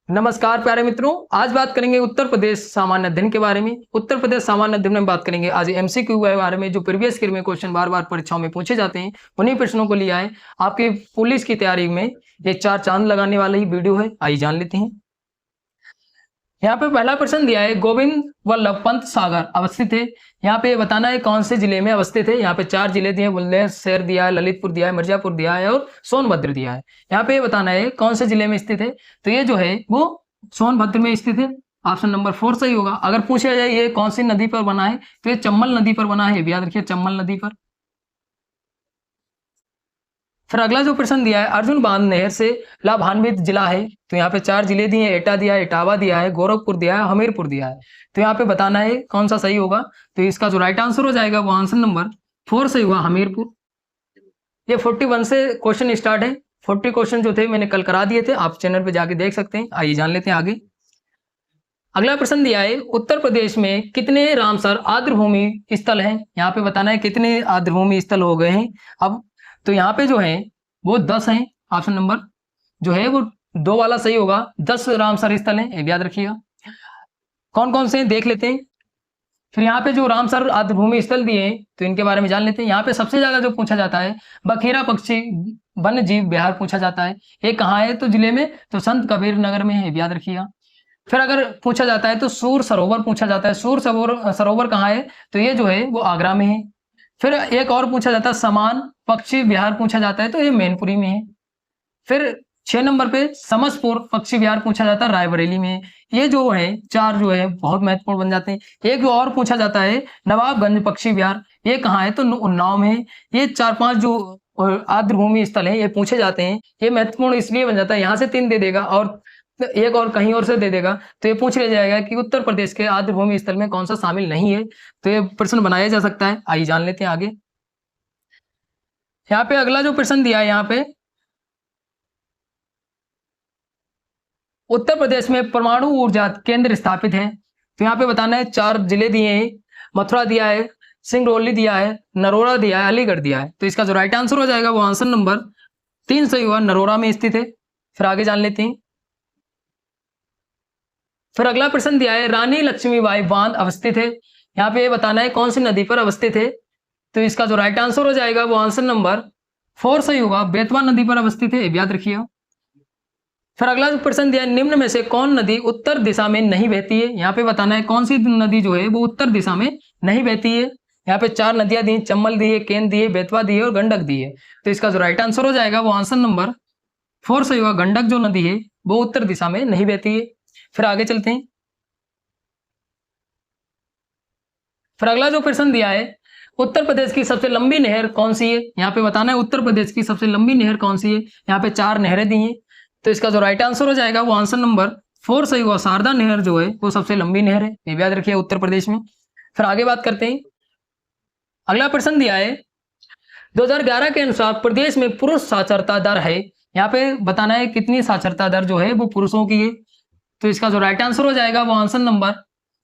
नमस्कार प्यारे मित्रों, आज बात करेंगे उत्तर प्रदेश सामान्य अध्ययन के बारे में। उत्तर प्रदेश सामान्य अध्ययन में बात करेंगे आज एमसीक्यू के बारे में, जो प्रीवियस ईयर में क्वेश्चन बार बार परीक्षाओं में पूछे जाते हैं, उन्हीं प्रश्नों को लिया है। आपके पुलिस की तैयारी में ये 4 चांद लगाने वाला ही वीडियो है। आइए जान लेते हैं। यहाँ पे पहला प्रश्न दिया है, गोविंद वल्लभ पंत सागर अवस्थित है। यहाँ पे बताना है कौन से जिले में अवस्थित है। यहाँ पे 4 जिले दिए, बुलंदशहर दिया है, ललितपुर दिया है, मिर्जापुर दिया है और सोनभद्र दिया है। यहाँ पे बताना है कौन से जिले में स्थित है। तो ये जो है वो सोनभद्र में स्थित है। ऑप्शन नंबर 4 सही होगा। अगर पूछा जाए ये कौन सी नदी पर बना है, तो ये चंबल नदी पर बना है। याद रखिए, चंबल नदी पर। फिर अगला जो प्रश्न दिया है, अर्जुन बांध नहर से लाभान्वित जिला है। तो यहाँ पे 4 जिले दिए, एटा दिया है, इटावा दिया है, गोरखपुर दिया है, हमीरपुर दिया है। तो यहाँ पे बताना है कौन सा सही होगा। तो इसका जो राइट आंसर हो जाएगा वो आंसर नंबर 4 सही होगा, हमीरपुर। ये 41 से क्वेश्चन स्टार्ट है। 40 क्वेश्चन जो थे मैंने कल करा दिए थे, आप चैनल पे जाके देख सकते हैं। आइए जान लेते हैं आगे। अगला प्रश्न दिया है, उत्तर प्रदेश में कितने रामसर आर्द्रभूमि स्थल हैं। यहाँ पे बताना है कितने आर्द्रभूमि स्थल हो गए हैं। अब तो यहाँ पे जो है वो 10 हैं। ऑप्शन नंबर जो है वो 2 वाला सही होगा। 10 रामसर स्थल हैं, याद रखिएगा। कौन कौन से हैं देख लेते हैं। फिर यहाँ पे जो रामसर आर्द्रभूमि स्थल दिए हैं, तो इनके बारे में जान लेते हैं। यहाँ पे सबसे ज्यादा जो पूछा जाता है, बखेरा पक्षी वन्य जीव विहार पूछा जाता है। ये कहाँ है, तो जिले में तो संत कबीर नगर में है, याद रखिएगा। फिर अगर पूछा जाता है तो सूर सरोवर पूछा जाता है। सूर सरोवर कहाँ है, तो ये जो है वो आगरा में है। फिर एक और पूछा जाता है, समान पक्षी विहार पूछा जाता है, तो ये मैनपुरी में है। फिर 6 नंबर पे समसपुर पक्षी विहार पूछा जाता है, रायबरेली में है। ये जो है 4 जो है बहुत महत्वपूर्ण बन जाते हैं। एक और पूछा जाता है, नवाबगंज पक्षी विहार, ये कहाँ है, तो उन्नाव में है। ये 4-5 जो आर्द्रभूमि स्थल है ये पूछे जाते हैं। ये महत्वपूर्ण इसलिए बन जाता है, यहाँ से 3 दे देगा और एक और कहीं और से दे देगा, तो ये पूछ लिया जाएगा कि उत्तर प्रदेश के आर्द्रभूमि स्थल में कौन सा शामिल नहीं है। तो ये प्रश्न बनाया जा सकता है। आइए जान लेते हैं आगे। यहाँ पे अगला जो प्रश्न दिया है, यहाँ पे उत्तर प्रदेश में परमाणु ऊर्जा केंद्र स्थापित है। तो यहाँ पे बताना है 4 जिले दिए हैं, मथुरा दिया है, सिंगरौली दिया है, नरोरा दिया है, अलीगढ़ दिया है। तो इसका जो राइट आंसर हो जाएगा वो आंसर नंबर 3 सही हुआ, नरोरा में स्थित है। फिर आगे जान लेते हैं। फिर अगला प्रश्न दिया है, रानी लक्ष्मीबाई बांध अवस्थित है। यहाँ पे बताना है कौन सी नदी पर अवस्थित है। तो इसका जो राइट आंसर हो जाएगा वो आंसर नंबर 4 सही होगा, बेतवा नदी पर अवस्थित है, याद रखिएगा। फिर अगला प्रश्न दिया है, निम्न में से कौन नदी उत्तर दिशा में नहीं बहती है। यहाँ पे बताना है कौन सी नदी जो है वो उत्तर दिशा में नहीं बहती है। यहाँ पे 4 नदियां दी, चंबल दी है, केन दी है, बेतवा दी है और गंडक दी है। तो इसका जो राइट आंसर हो जाएगा वो आंसर नंबर 4 सही होगा, गंडक जो नदी है वो उत्तर दिशा में नहीं बहती है। फिर आगे चलते हैं। फिर अगला जो प्रश्न दिया है, उत्तर प्रदेश की सबसे लंबी नहर कौन सी है। यहाँ पे बताना है उत्तर प्रदेश की सबसे लंबी नहर कौन सी है। यहाँ पे 4 नहरें दी हैं। तो इसका जो राइट आंसर हो जाएगा वो आंसर नंबर 4 सही हुआ, शारदा नहर जो है वो सबसे लंबी नहर है, ये याद रखिए, उत्तर प्रदेश में। फिर आगे बात करते हैं। अगला प्रश्न दिया है, 2011 के अनुसार प्रदेश में पुरुष साक्षरता दर है। यहाँ पे बताना है कितनी साक्षरता दर जो है वो पुरुषों की है। तो इसका जो राइट आंसर हो जाएगा वो आंसर नंबर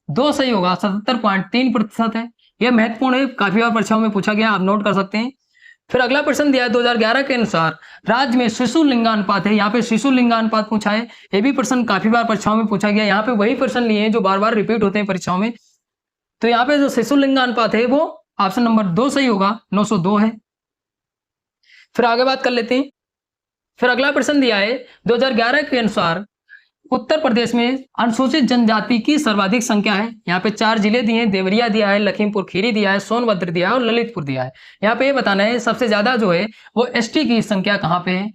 2 सही होगा, 77.3% है। यह महत्वपूर्ण है, काफी बार परीक्षाओं में पूछा गया, आप नोट कर सकते हैं। फिर अगला प्रश्न दिया है, 2011 के अनुसार राज्य में शिशु लिंगानुपात है। यहाँ पे शिशु लिंगानुपात पूछा है। ये भी प्रश्न काफी बार परीक्षाओं में पूछा गया। यहाँ पे वही प्रश्न लिए हैं जो बार बार रिपीट होते हैं परीक्षाओं में। तो यहाँ पे जो शिशु लिंगानुपात है वो ऑप्शन नंबर 2 सही होगा, 902 है। फिर आगे बात कर लेते हैं। फिर अगला प्रश्न दिया है, 2011 के अनुसार उत्तर प्रदेश में अनुसूचित जनजाति की सर्वाधिक संख्या है। यहाँ पे 4 जिले दिए हैं, देवरिया दिया है, लखीमपुर खीरी दिया है, सोनभद्र दिया है और ललितपुर दिया है। यहाँ पे ये बताना है सबसे ज्यादा जो है वो एसटी की संख्या कहाँ पे है।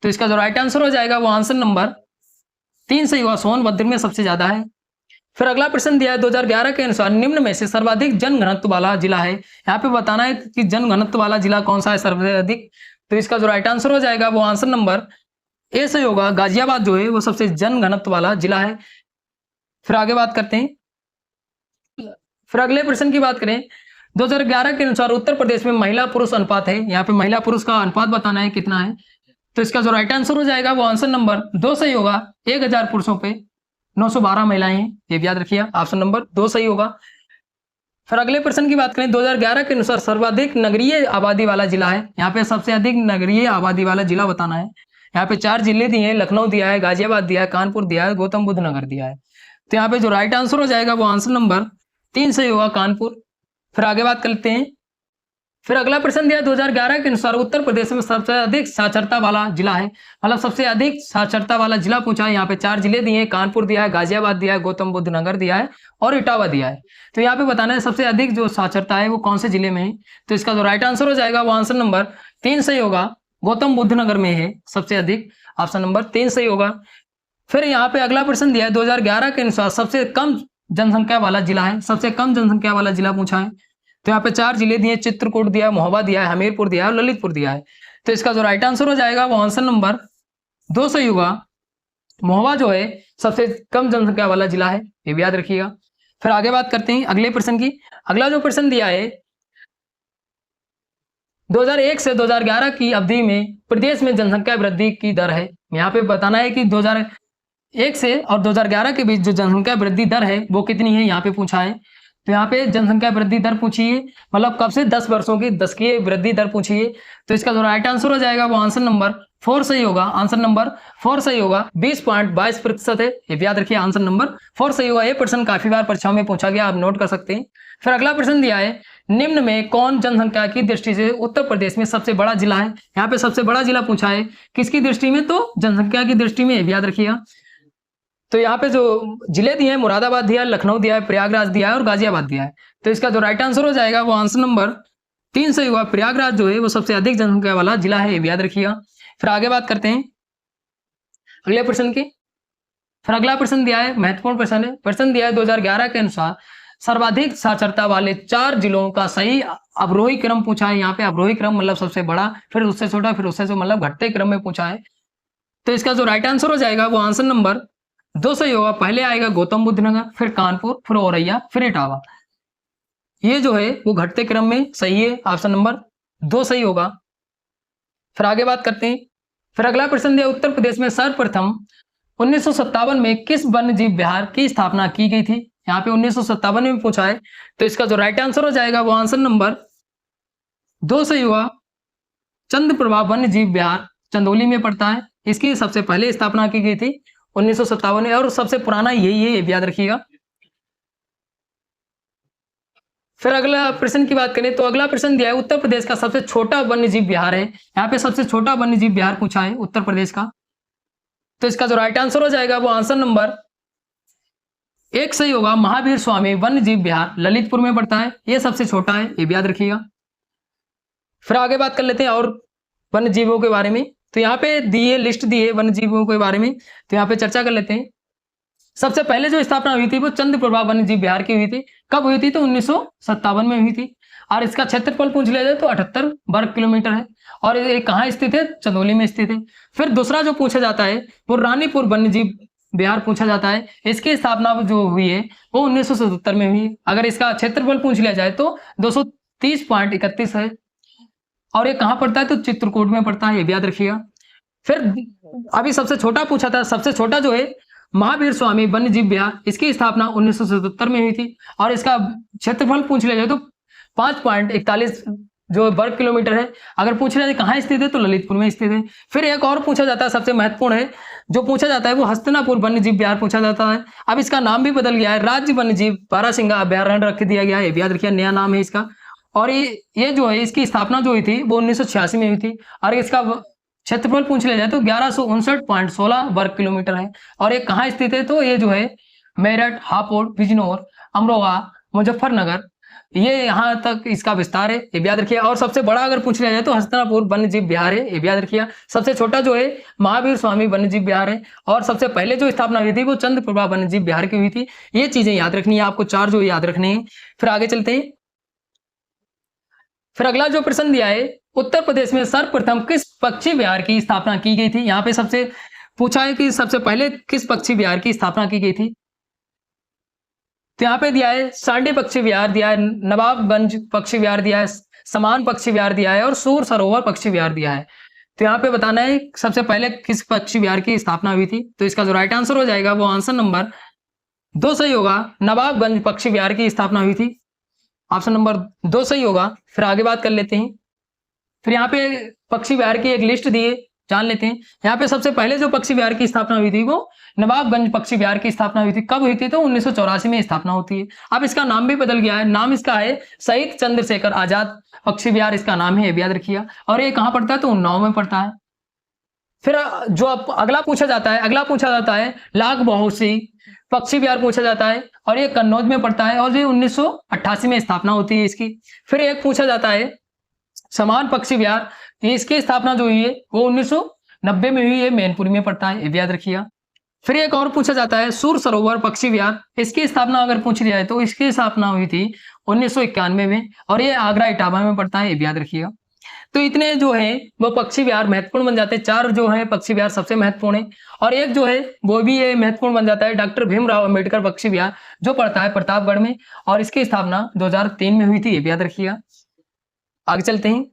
तो इसका जो राइट आंसर हो जाएगा वो आंसर नंबर 3 सही हुआ, सोनभद्र में सबसे ज्यादा है। फिर अगला प्रश्न दिया है, 2011 के अनुसार निम्न में से सर्वाधिक जनघनत्व वाला जिला है। यहाँ पे बताना है कि जनघनत्व वाला जिला कौन सा है सर्वाधिक। तो इसका जो राइट आंसर हो जाएगा वो आंसर नंबर ए सही होगा, गाजियाबाद जो है वो सबसे जनघनत्व वाला जिला है। फिर आगे बात करते हैं। फिर अगले प्रश्न की बात करें, 2011 के अनुसार उत्तर प्रदेश में महिला पुरुष अनुपात है। यहाँ पे महिला पुरुष का अनुपात बताना है कितना है। तो इसका जो राइट आंसर हो जाएगा वो आंसर नंबर 2 सही होगा, 1000 पुरुषों पे 912 महिलाएं हैं, ये भी याद रखिए, ऑप्शन नंबर 2 सही होगा। फिर अगले प्रश्न की बात करें, 2011 के अनुसार सर्वाधिक नगरीय आबादी वाला जिला है। यहाँ पे सबसे अधिक नगरीय आबादी वाला जिला बताना है। यहाँ पे 4 जिले दिए हैं, लखनऊ दिया है, गाजियाबाद दिया है, कानपुर दिया है, गौतम बुद्ध नगर दिया है। तो यहाँ पे जो राइट आंसर हो जाएगा वो आंसर नंबर 3 सही होगा, कानपुर। फिर आगे बात करते हैं। फिर अगला प्रश्न दिया 2011 के अनुसार उत्तर प्रदेश में सबसे अधिक साक्षरता वाला जिला है, मतलब सबसे अधिक साक्षरता वाला जिला पूछा है। यहाँ पे 4 जिले दिए हैं, कानपुर दिया है, गाजियाबाद दिया है, गौतम बुद्ध नगर दिया है और इटावा दिया है। तो यहाँ पे बताना है सबसे अधिक जो साक्षरता है वो कौन से जिले में है। तो इसका जो राइट आंसर हो जाएगा वो आंसर नंबर 3 सही होगा, गौतम बुद्ध नगर में है सबसे अधिक, ऑप्शन नंबर 3 सही होगा। फिर यहाँ पे अगला प्रश्न दिया है 2011 के अनुसार सबसे कम जनसंख्या वाला जिला है, सबसे कम जनसंख्या वाला जिला पूछा है। तो यहाँ पे 4 जिले दिए, चित्रकूट दिया है, महोबा दिया है, हमीरपुर दिया है और ललितपुर दिया है। तो इसका जो राइट आंसर हो जाएगा वो आंसर नंबर 2 सही होगा। महोबा जो है सबसे कम जनसंख्या वाला जिला है, ये भी याद रखिएगा। फिर आगे बात करते हैं अगले प्रश्न की। अगला जो प्रश्न दिया है 2001 से 2011 की अवधि में प्रदेश में जनसंख्या वृद्धि की दर है। यहाँ पे बताना है कि 2001 से और 2011 के बीच जो जनसंख्या वृद्धि दर है वो कितनी है, यहाँ पे पूछा है। तो यहाँ पे जनसंख्या वृद्धि दर पूछी है, मतलब कब से 10 वर्षों की 10 की वृद्धि दर पूछी है। तो इसका जो राइट आंसर हो जाएगा वो आंसर नंबर 4 सही होगा, आंसर नंबर 4 सही होगा। 20.22% है, ये भी याद रखिए, आंसर नंबर 4 सही होगा। ये प्रश्न काफी बार परीक्षाओं में पूछा गया, आप नोट कर सकते हैं। फिर अगला प्रश्न दिया है निम्न में कौन जनसंख्या की दृष्टि से उत्तर प्रदेश में सबसे बड़ा जिला है। यहाँ पे सबसे बड़ा जिला पूछा है, किसकी दृष्टि में, तो जनसंख्या की दृष्टि में, ये भी याद रखिएगा। तो यहाँ पे जो जिले दिए हैं मुरादाबाद दिया है, लखनऊ दिया है, प्रयागराज दिया है और गाजियाबाद दिया है। तो इसका जो राइट आंसर हो जाएगा वो आंसर नंबर 3 सही हुआ। प्रयागराज जो है वो सबसे अधिक जनसंख्या वाला जिला है, ये भी याद रखिएगा। फिर आगे बात करते हैं अगले प्रश्न की। फिर अगला प्रश्न दिया है, महत्वपूर्ण प्रश्न है। प्रश्न दिया है 2011 के अनुसार सर्वाधिक साक्षरता वाले 4 जिलों का सही अवरोही क्रम पूछा है। यहाँ पे अवरोही क्रम मतलब सबसे बड़ा, फिर उससे छोटा, फिर उससे मतलब घटते क्रम में पूछा है। तो इसका जो राइट आंसर हो जाएगा वो आंसर नंबर 2 सही होगा। पहले आएगा गौतम बुद्ध नगर, फिर कानपुर, फिर औरैया, फिर इटावा। ये जो है वो घटते क्रम में सही है, ऑप्शन नंबर 2 सही होगा। फिर आगे बात करते हैं। फिर अगला प्रश्न दिया उत्तर प्रदेश में सर्वप्रथम 1957 में किस वन्य जीव विहार की स्थापना की गई थी। यहाँ पे 1957 में पूछा है। तो इसका जो राइट आंसर हो जाएगा वो आंसर नंबर 2 सही हुआ। चंद्रप्रभा वन्य जीव विहार चंदौली में पड़ता है, इसकी सबसे पहले स्थापना की गई थी 1957 में और सबसे पुराना यही है, ये याद रखिएगा। फिर अगला प्रश्न की बात करें तो अगला प्रश्न दिया है उत्तर प्रदेश का सबसे छोटा वन्य जीव विहार है। यहाँ पे सबसे छोटा वन्य जीव विहार पूछा है उत्तर प्रदेश का। तो इसका जो राइट आंसर हो जाएगा वो आंसर नंबर 1 सही होगा। महावीर स्वामी वन्य जीव विहार ललितपुर में पड़ता है, ये सबसे छोटा है, ये भी याद रखिएगा। फिर आगे बात कर लेते हैं और वन्य जीवों के बारे में। तो यहाँ पे दिए लिस्ट दी है वन्य जीवों के बारे में, तो यहाँ पे चर्चा कर लेते हैं। सबसे पहले जो स्थापना हुई थी वो चंद्रप्रभा वन्य जीव विहार की हुई थी। कब हुई थी, तो 1957 में हुई थी। और इसका क्षेत्रफल पूछ लिया जाए तो 78 वर्ग किलोमीटर है और ये कहाँ स्थित है, चंदौली में स्थित है। फिर दूसरा जो पूछा जाता है वो रानीपुर वन्य जीव विहार पूछा जाता है। इसकी स्थापना जो हुई है वो 1977 में हुई। अगर इसका क्षेत्रफल पूछ लिया जाए तो 230.31 है और ये कहाँ पड़ता है, तो चित्रकूट में पड़ता है, ये भी याद रखिएगा। फिर अभी सबसे छोटा पूछा था, सबसे छोटा जो है महावीर स्वामी वन्य जीव विहार, इसकी स्थापना 1977 में हुई थी और इसका क्षेत्रफल पूछ लिया जाए तो 5.41 जो वर्ग किलोमीटर है। अगर पूछ लिया जाए कहाँ स्थित है, तो ललितपुर में स्थित है। फिर एक और पूछा जाता है, सबसे महत्वपूर्ण है जो पूछा जाता है वो हस्तिनापुर वन्य जीव विहार पूछा जाता है। अब इसका नाम भी बदल गया है, राज्य वन्य जीव बारासिंगा अभ्यारण्य रख दिया गया है, ये भी याद रखिए, नया नाम है इसका। और ये जो है इसकी स्थापना जो हुई थी वो 1986 में हुई थी और इसका क्षेत्रफल पूछ लिया जाए तो 1159.16 वर्ग किलोमीटर है। और ये कहाँ स्थित है, तो ये जो है मेरठ, हापुड़, बिजनौर, अमरोहा, मुजफ्फरनगर, ये यहाँ तक इसका विस्तार है, ये भी याद रखिए। और सबसे बड़ा अगर पूछ लिया जाए तो हस्तिनापुर वन्य जीव विहार है, ये भी याद रखिए। सबसे छोटा जो है महावीर स्वामी वन्य जीव विहार है और सबसे पहले जो स्थापना हुई थी वो चंद्रप्रभा वन्य जीव विहार की हुई थी। ये चीजें याद रखनी है आपको, 4 जो याद रखने हैं। फिर आगे चलते हैं। फिर अगला जो प्रश्न दिया है उत्तर प्रदेश में सर्वप्रथम किस पक्षी विहार की स्थापना की गई थी। यहाँ पे सबसे पूछा है कि सबसे पहले किस पक्षी विहार की स्थापना की गई थी। तो यहाँ पे दिया है सांडी पक्षी विहार दिया है, नवाबगंज पक्षी विहार दिया है, समान पक्षी विहार दिया है और सूर सरोवर पक्षी विहार दिया है। तो यहाँ पे बताना है सबसे पहले किस पक्षी विहार की स्थापना हुई थी। तो इसका जो राइट आंसर हो जाएगा वो आंसर नंबर 2 सही होगा। नवाबगंज पक्षी विहार की स्थापना हुई थी, ऑप्शन नंबर 2 सही होगा। फिर आगे बात कर लेते हैं। फिर यहाँ पे पक्षी विहार की एक लिस्ट दी है जान लेते हैं। यहाँ पे सबसे पहले जो पक्षी विहार की स्थापना हुई थी वो नवाबगंज पक्षी विहार की स्थापना हुई थी। कब हुई थी? तो 1984 में स्थापना होती है। अब इसका नाम भी बदल गया है, नाम इसका है शहीद चंद्रशेखर आजाद पक्षी विहार, इसका नाम है, याद रखिएगा। और ये कहाँ पड़ता है? तो उन्नाव में पड़ता है। फिर जो अगला पूछा जाता है लाख बहोसी पक्षी विहार पूछा जाता है, और ये कन्नौज में पड़ता है, और ये 1988 में स्थापना होती है इसकी। फिर एक पूछा जाता है समान पक्षी विहार, इसकी स्थापना जो हुई है वो 1990 में हुई है, मैनपुरी में पड़ता है, ये भी याद रखिएगा। फिर एक और पूछा जाता है सूर सरोवर पक्षी विहार, इसकी स्थापना अगर पूछ लिया है तो इसकी स्थापना हुई थी 1991 में, और ये आगरा इटावा में पड़ता है, ये भी याद रखिएगा। तो इतने जो है वो पक्षी विहार महत्वपूर्ण बन जाते हैं। 4 जो है पक्षी विहार सबसे महत्वपूर्ण है, और एक जो है वो भी ये महत्वपूर्ण बन जाता है डॉक्टर भीमराव अंबेडकर पक्षी विहार, जो पड़ता है प्रतापगढ़ में, और इसकी स्थापना 2003 में हुई थी, ये भी याद रखिएगा। आगे चलते हैं।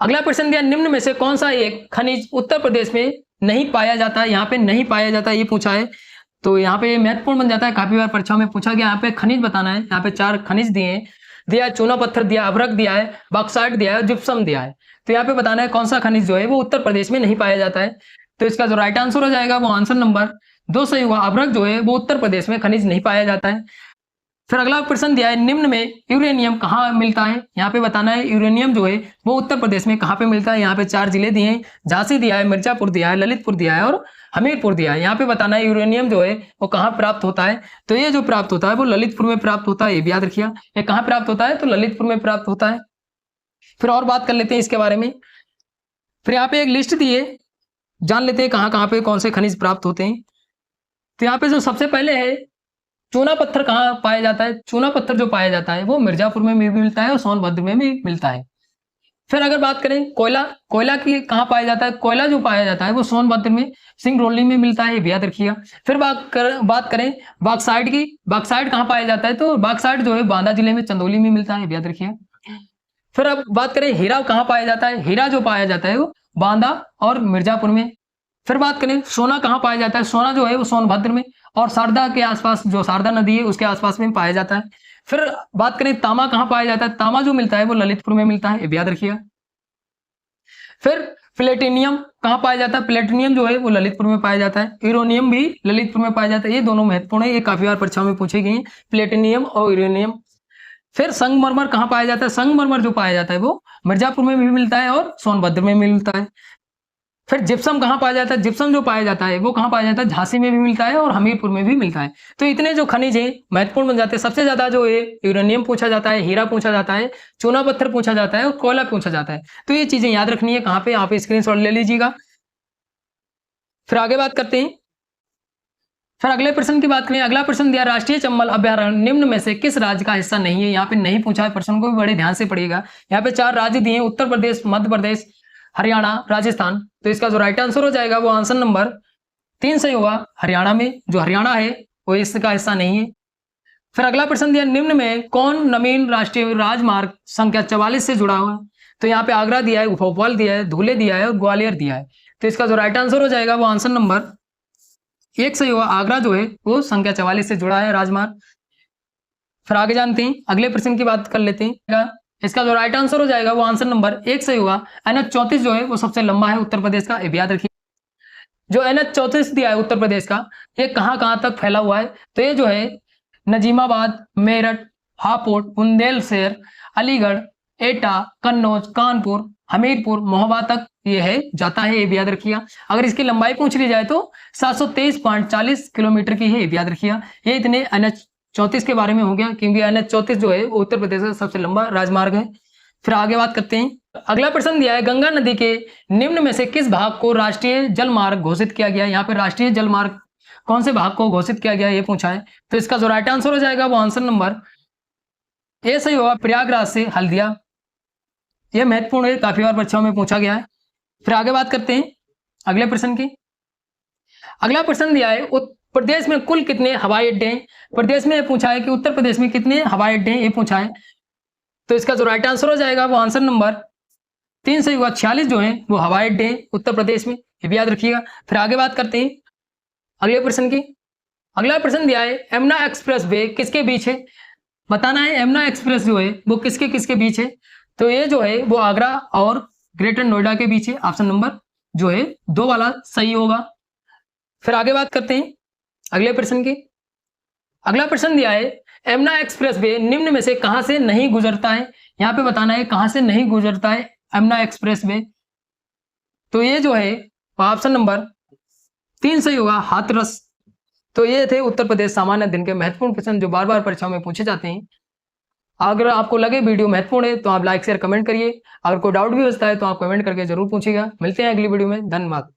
अगला प्रश्न दिया निम्न में से कौन सा एक खनिज उत्तर प्रदेश में नहीं पाया जाता है? यहाँ पे नहीं पाया जाता ये पूछा है, तो यहाँ पे महत्वपूर्ण बन जाता है, काफी बार परीक्षाओं में पूछा गया। यहाँ पे खनिज बताना है। यहाँ पे 4 खनिज दिया है, चूना पत्थर दिया, अभ्रक दिया है, बॉक्साइट दिया है, जिप्सम दिया है। तो यहाँ पे बताना है कौन सा खनिज जो है वो उत्तर प्रदेश में नहीं पाया जाता है। तो इसका जो राइट आंसर हो जाएगा वो आंसर नंबर 2 सही हुआ। अभ्रक जो है वो उत्तर प्रदेश में खनिज नहीं पाया जाता है। फिर अगला प्रश्न दिया है निम्न में यूरेनियम कहाँ मिलता है? यहाँ पे बताना है यूरेनियम जो है वो उत्तर प्रदेश में कहाँ पे मिलता है। यहाँ पे 4 जिले दिए हैं, झांसी दिया है, मिर्जापुर दिया है, ललितपुर दिया है और हमीरपुर दिया है। यहाँ पे बताना है यूरेनियम जो है वो कहाँ प्राप्त होता है। तो ये जो प्राप्त होता है वो ललितपुर में प्राप्त होता है, ये भी याद रखिएगा। ये कहाँ प्राप्त होता है? तो ललितपुर में प्राप्त होता है। फिर और बात कर लेते हैं इसके बारे में। फिर यहाँ पे एक लिस्ट दी है, जान लेते हैं कहाँ पे कौन से खनिज प्राप्त होते हैं। तो यहाँ पे जो सबसे पहले है चूना पत्थर कहाँ पाया जाता है? चूना पत्थर जो पाया जाता है वो मिर्जापुर में भी मिलता है और सोनभद्र में भी मिलता है। फिर अगर बात करें कोयला की कहाँ पाया जाता है? कोयला जो पाया जाता है वो सोनभद्र में सिंगरौली में मिलता है, याद रखिएगा। फिर बात करें बॉक्साइट की, बॉक्साइट कहाँ पाया जाता है? तो बॉक्साइट जो है बांदा जिले में चंदौली में मिलता है, याद रखिएगा। फिर अब बात करें हीरा कहाँ पाया जाता है? हीरा जो पाया जाता है वो बांदा और मिर्जापुर में। फिर बात करें सोना कहाँ पाया जाता है? सोना जो है वो सोनभद्र में और शारदा के आसपास, जो शारदा नदी है उसके आसपास में पाया जाता है। फिर बात करें तांबा कहाँ पाया जाता है? तांबा जो मिलता है वो ललितपुर में मिलता है, ये याद रखिएगा। फिर प्लेटिनियम कहाँ पाया जाता है? प्लेटिनियम जो है वो ललितपुर में पाया जाता है। यूरेनियम भी ललितपुर में पाया जाता है। ये दोनों महत्वपूर्ण है, ये काफी बार परीक्षाओं में पूछे गए हैं, प्लेटिनियम और यूरेनियम। फिर संगमरमर कहाँ पाया जाता है? संगमरमर जो पाया जाता है वो मिर्जापुर में भी मिलता है और सोनभद्र में मिलता है। फिर जिप्सम कहाँ पाया जाता है? जिप्सम जो पाया जाता है वो कहाँ पाया जाता है? झांसी में भी मिलता है और हमीरपुर में भी मिलता है। तो इतने जो खनिज है महत्वपूर्ण बन जाते हैं। सबसे ज्यादा जो है यूरेनियम पूछा जाता है, हीरा पूछा जाता है, चूना पत्थर पूछा जाता है और कोयला पूछा जाता है। तो ये चीजें याद रखनी है। कहाँ पे? यहाँ पे स्क्रीनशॉट ले लीजिएगा। फिर आगे बात करते हैं। फिर अगले प्रश्न की बात करें। अगला प्रश्न दिया राष्ट्रीय चंबल अभ्यारण्य निम्न में से किस राज्य का हिस्सा नहीं है? यहाँ पे नहीं पूछा है, प्रश्न को भी बड़े ध्यान से पढ़िएगा। यहाँ पे 4 राज्य दिए, उत्तर प्रदेश, मध्य प्रदेश, हरियाणा, राजस्थान। तो इसका जो राइट आंसर हो जाएगा वो आंसर नंबर 3 सही होगा। हरियाणा में, जो हरियाणा है वो इसका हिस्सा नहीं है। फिर अगला प्रश्न दिया निम्न में कौन नवीन राष्ट्रीय राजमार्ग संख्या 44 से जुड़ा हुआ है? तो यहाँ पे आगरा दिया है, भोपाल दिया है, धुले दिया है और ग्वालियर दिया है। तो इसका जो राइट आंसर हो जाएगा वो आंसर नंबर 1 सही होगा। आगरा जो है वो संख्या 44 से जुड़ा है राजमार्ग। फिर आगे जानते हैं, अगले प्रश्न की बात कर लेते हैं। इसका जो राइट आंसर हो जाएगा वो आंसर नंबर 1 सही होगा। NH 34 जो है वो सबसे लंबा है उत्तर प्रदेश का, ये याद रखिए। जो NH 34 दिया है उत्तर प्रदेश का, ये कहाँ तक फैला हुआ है? तो ये जो है नजीमाबाद, मेरठ, हापुड़, बुंदेलशहर, अलीगढ़, एटा, कन्नौज, कानपुर, हमीरपुर, महोबा तक ये है जाता है, ये भी याद रखिएगा। अगर इसकी लंबाई पूछ ली जाए तो 723.40 किलोमीटर की है, ये भी याद रखिएगा। ये इतने NH 34 के बारे में हो गया, क्योंकि NH 34 जो है वो उत्तर प्रदेश का सबसे लंबा राजमार्ग है। फिर आगे बात करते हैं। अगला प्रश्न दिया है गंगा नदी के निम्न में से किस भाग को राष्ट्रीय जल मार्ग घोषित किया गया? यहाँ पे राष्ट्रीय जल मार्ग कौन से भाग को घोषित किया गया ये पूछा है। तो इसका जो राइट आंसर हो जाएगा वो आंसर नंबर ए सही होगा, प्रयागराज से हल्दिया। यह महत्वपूर्ण है, काफी बार परीक्षाओं में पूछा गया है। फिर आगे बात करते हैं अगले प्रश्न की। अगला प्रश्न दिया है प्रदेश में कुल कितने हवाई अड्डे हैं? प्रदेश में पूछा है कि उत्तर प्रदेश में कितने हवाई अड्डे हैं, ये पूछा है। तो इसका जो राइट आंसर हो जाएगा वो आंसर नंबर 3 सही होगा। 46 जो है वो हवाई अड्डे हैं उत्तर प्रदेश में, ये भी याद रखिएगा। फिर आगे बात करते हैं अगले प्रश्न की। अगला प्रश्न दिया है यमुना एक्सप्रेस वे किसके बीच है? बताना है यमुना एक्सप्रेस जो है वो किसके बीच है। तो ये जो है वो आगरा और ग्रेटर नोएडा के बीच है। ऑप्शन नंबर जो है 2 वाला सही होगा। फिर आगे बात करते हैं अगले प्रश्न की। अगला प्रश्न दिया है यमुना एक्सप्रेस वे निम्न में से कहां से नहीं गुजरता है। यहां पे बताना है कहां से नहीं गुजरता है यमुना एक्सप्रेस वे। तो ये जो है ऑप्शन नंबर 3 सही होगा, हाथरस। तो ये थे उत्तर प्रदेश सामान्य अध्ययन के महत्वपूर्ण प्रश्न जो बार बार परीक्षाओं में पूछे जाते हैं। अगर आपको लगे वीडियो महत्वपूर्ण है तो आप लाइक शेयर कमेंट करिए। अगर कोई डाउट भी बचता है तो आप कमेंट करके जरूर पूछिएगा। मिलते हैं अगली वीडियो में। धन्यवाद।